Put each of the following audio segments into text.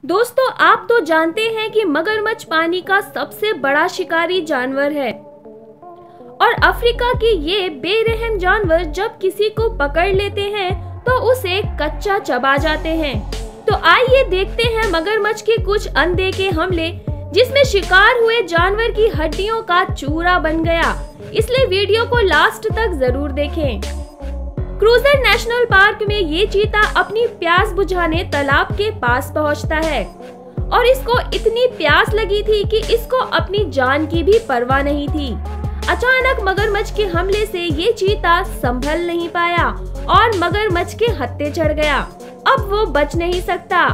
दोस्तों, आप तो जानते हैं कि मगरमच्छ पानी का सबसे बड़ा शिकारी जानवर है और अफ्रीका के ये बेरहम जानवर जब किसी को पकड़ लेते हैं तो उसे कच्चा चबा जाते हैं। तो आइए देखते हैं मगरमच्छ के कुछ अनदेखे हमले जिसमें शिकार हुए जानवर की हड्डियों का चूरा बन गया। इसलिए वीडियो को लास्ट तक जरूर देखें। क्रूजर नेशनल पार्क में ये चीता अपनी प्यास बुझाने तालाब के पास पहुंचता है और इसको इतनी प्यास लगी थी कि इसको अपनी जान की भी परवाह नहीं थी। अचानक मगरमच्छ के हमले से ये चीता संभल नहीं पाया और मगरमच्छ के हत्थे चढ़ गया। अब वो बच नहीं सकता।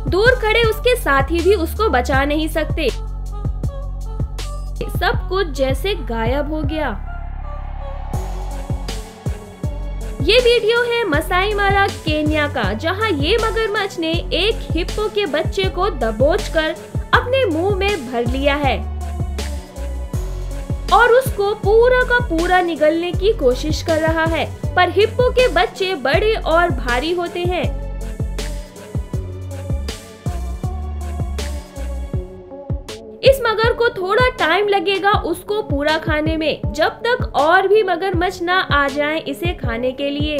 दूर खड़े उसके साथी भी उसको बचा नहीं सकते। सब कुछ जैसे गायब हो गया। ये वीडियो है मसाई मारा केन्या का, जहां ये मगरमच्छ ने एक हिप्पो के बच्चे को दबोचकर अपने मुंह में भर लिया है और उसको पूरा का पूरा निगलने की कोशिश कर रहा है। पर हिप्पो के बच्चे बड़े और भारी होते हैं। इस मगर को थोड़ा टाइम लगेगा उसको पूरा खाने में, जब तक और भी मगरमच्छ ना आ जाएं इसे खाने के लिए।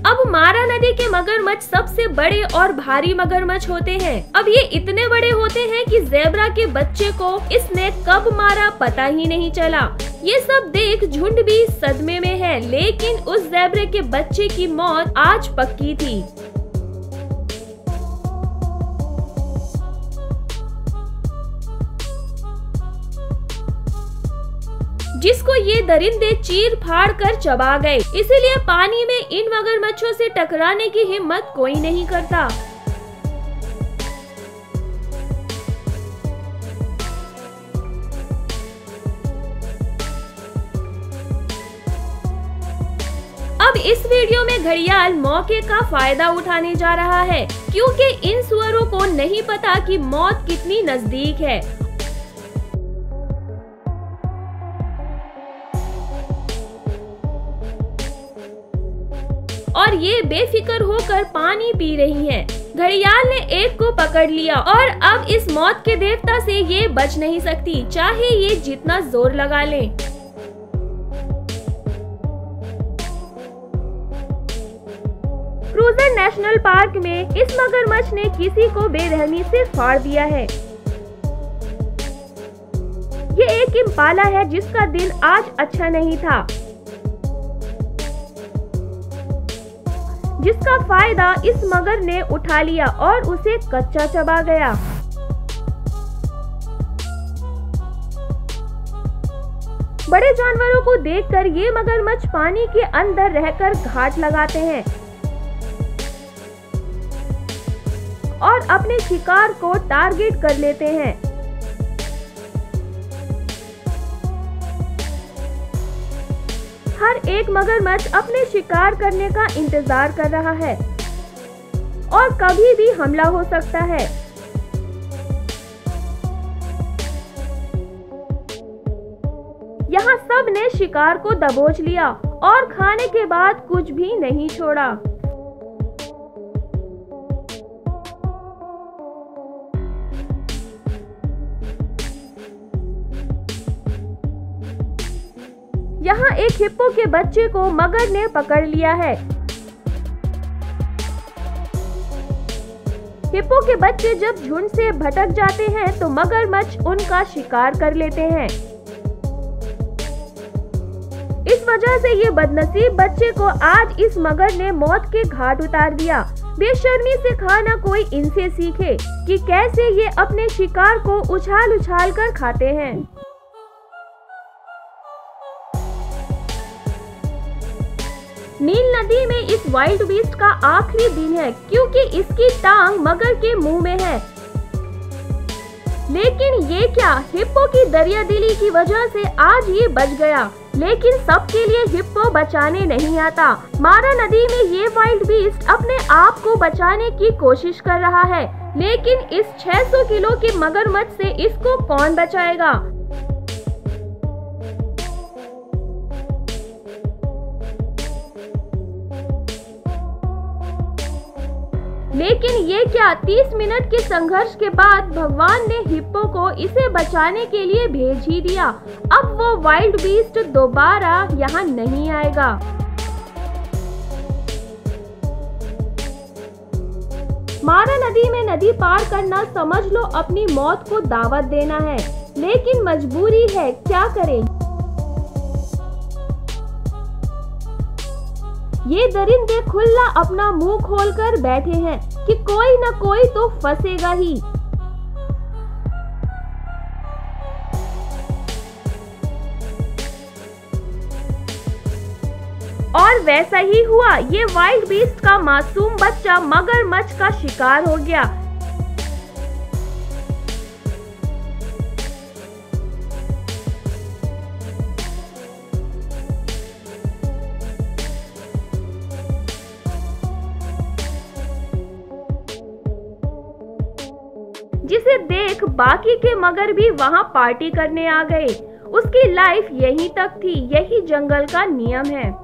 अब मारा नदी के मगरमच्छ सबसे बड़े और भारी मगरमच्छ होते हैं। अब ये इतने बड़े होते हैं कि ज़ेब्रा के बच्चे को इसने कब मारा पता ही नहीं चला। ये सब देख झुंड भी सदमे में है, लेकिन उस ज़ेब्रे के बच्चे की मौत आज पक्की थी। जिसको ये दरिंदे चीर फाड़ कर चबा गए। इसीलिए पानी में इन मगरमच्छों से टकराने की हिम्मत कोई नहीं करता। अब इस वीडियो में घड़ियाल मौके का फायदा उठाने जा रहा है, क्योंकि इन सुअरों को नहीं पता कि मौत कितनी नजदीक है। और ये बेफिक्र होकर पानी पी रही हैं। घड़ियाल ने एक को पकड़ लिया और अब इस मौत के देवता से ये बच नहीं सकती, चाहे ये जितना जोर लगा ले। क्रूजर नेशनल पार्क में इस मगरमच्छ ने किसी को बेरहमी से फाड़ दिया है। ये एक इम्पाला है जिसका दिन आज अच्छा नहीं था, जिसका फायदा इस मगर ने उठा लिया और उसे कच्चा चबा गया। बड़े जानवरों को देखकर ये मगरमच्छ पानी के अंदर रहकर घाट लगाते हैं और अपने शिकार को टारगेट कर लेते हैं। हर एक मगरमच्छ अपने शिकार करने का इंतजार कर रहा है और कभी भी हमला हो सकता है। यहाँ सब ने शिकार को दबोच लिया और खाने के बाद कुछ भी नहीं छोड़ा। यहाँ एक हिप्पो के बच्चे को मगर ने पकड़ लिया है। हिप्पो के बच्चे जब झुंड से भटक जाते हैं तो मगरमच्छ उनका शिकार कर लेते हैं। इस वजह से ये बदनसीब बच्चे को आज इस मगर ने मौत के घाट उतार दिया। बेशर्मी से खाना कोई इनसे सीखे कि कैसे ये अपने शिकार को उछाल उछाल कर खाते हैं। नील नदी में इस वाइल्ड बीस्ट का आखिरी दिन है, क्योंकि इसकी टांग मगर के मुंह में है। लेकिन ये क्या, हिप्पो की दरियादिली की वजह से आज ये बच गया। लेकिन सबके लिए हिप्पो बचाने नहीं आता। मारा नदी में ये वाइल्ड बीस्ट अपने आप को बचाने की कोशिश कर रहा है, लेकिन इस 600 किलो के मगरमच्छ से इसको कौन बचाएगा। लेकिन ये क्या, 30 मिनट के संघर्ष के बाद भगवान ने हिप्पो को इसे बचाने के लिए भेज ही दिया। अब वो वाइल्ड बीस्ट दोबारा यहाँ नहीं आएगा। मारा नदी में नदी पार करना समझ लो अपनी मौत को दावत देना है, लेकिन मजबूरी है, क्या करें। ये दरिंदे खुला अपना मुंह खोलकर बैठे हैं कि कोई न कोई तो फंसेगा ही। और वैसा ही हुआ, ये वाइल्ड बीस्ट का मासूम बच्चा मगरमच्छ का शिकार हो गया। जिसे देख बाकी के मगर भी वहां पार्टी करने आ गए। उसकी लाइफ यहीं तक थी, यही जंगल का नियम है।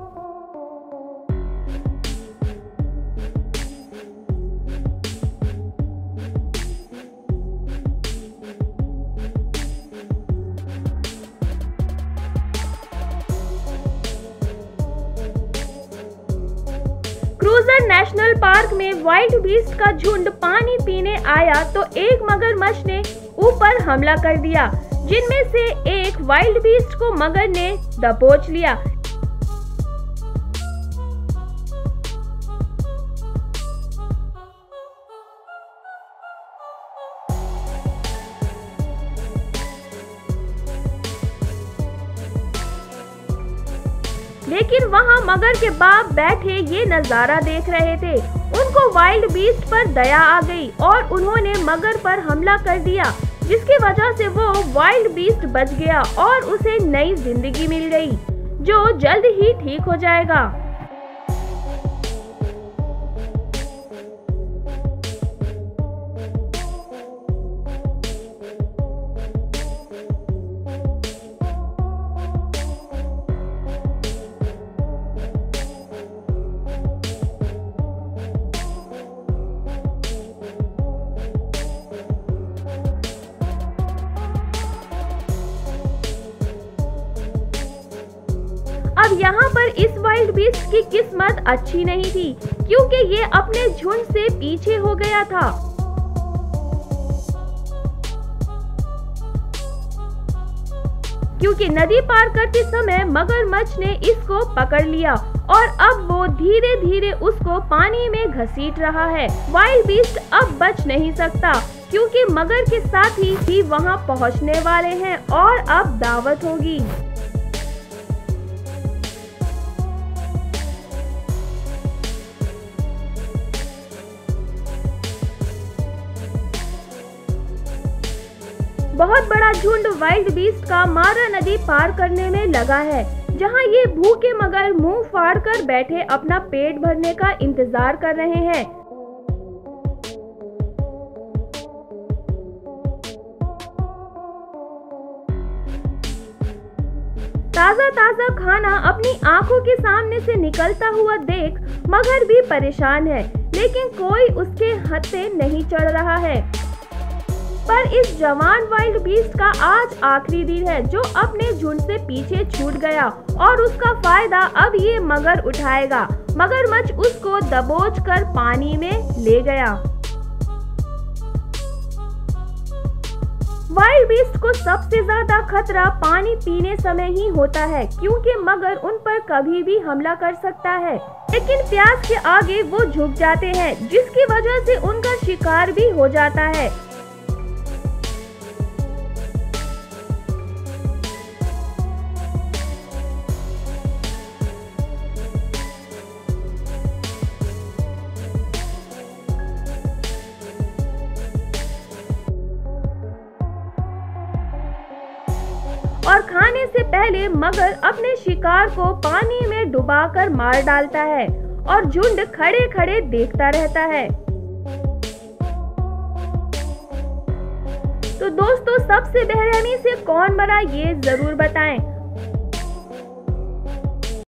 क्रूजर नेशनल पार्क में वाइल्ड बीस्ट का झुंड पानी पीने आया तो एक मगरमच्छ ने ऊपर हमला कर दिया, जिनमें से एक वाइल्ड बीस्ट को मगर ने दबोच लिया। लेकिन वहां मगर के बाप बैठे ये नजारा देख रहे थे। उनको वाइल्ड बीस्ट पर दया आ गई और उन्होंने मगर पर हमला कर दिया, जिसकी वजह से वो वाइल्ड बीस्ट बच गया और उसे नई जिंदगी मिल गई, जो जल्द ही ठीक हो जाएगा। अब यहाँ पर इस वाइल्ड बीस्ट की किस्मत अच्छी नहीं थी, क्योंकि ये अपने झुंड से पीछे हो गया था। क्योंकि नदी पार करते समय मगरमच्छ ने इसको पकड़ लिया और अब वो धीरे धीरे उसको पानी में घसीट रहा है। वाइल्ड बीस्ट अब बच नहीं सकता, क्योंकि मगर के साथी भी वहाँ पहुँचने वाले हैं और अब दावत होगी। बहुत बड़ा झुंड वाइल्ड बीस्ट का मारा नदी पार करने में लगा है, जहां ये भूखे मगर मुंह फाड़कर बैठे अपना पेट भरने का इंतजार कर रहे हैं। ताजा ताजा खाना अपनी आंखों के सामने से निकलता हुआ देख मगर भी परेशान है, लेकिन कोई उसके हत्थे नहीं चढ़ रहा है। पर इस जवान वाइल्ड बीस्ट का आज आखिरी दिन है, जो अपने झुंड से पीछे छूट गया और उसका फायदा अब ये मगर उठाएगा। मगरमच्छ उसको दबोच कर पानी में ले गया। वाइल्ड बीस्ट को सबसे ज्यादा खतरा पानी पीने समय ही होता है, क्योंकि मगर उन पर कभी भी हमला कर सकता है। लेकिन प्यास के आगे वो झुक जाते हैं, जिसकी वजह से उनका शिकार भी हो जाता है। और खाने से पहले मगर अपने शिकार को पानी में डुबाकर मार डालता है और झुंड खड़े खड़े देखता रहता है। तो दोस्तों सबसे बेरहमी से कौन मरा ये जरूर बताएं।